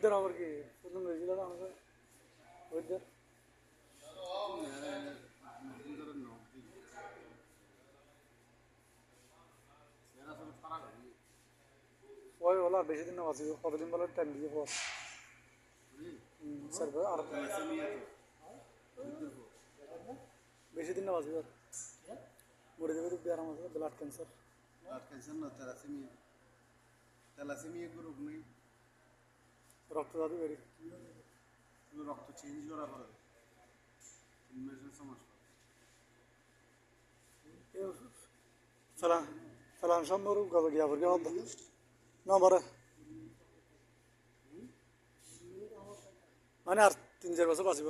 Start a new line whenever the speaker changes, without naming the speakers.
ওইদের আবার কি প্রথম হয়েছিল না আমাদের ওইদের ওই ওলা বেশি দিন না বাঁচি কতদিন বলে টাইম দিয়ে পর স্যার আর বেশি দিন না বাঁচি আর মরে যাবে তো আরাম আছে ব্লাড ক্যান্সার
না থ্যালাসেমিয়া রোগ নেই
রক্তদাবি বেড়ে
রক্ত চেঞ্জ করা হয় সমস্যা
salam salam সম্বর গব গিয়া বর্গে হদ না বারে মানে আর 3-4 বছর বাঁচিব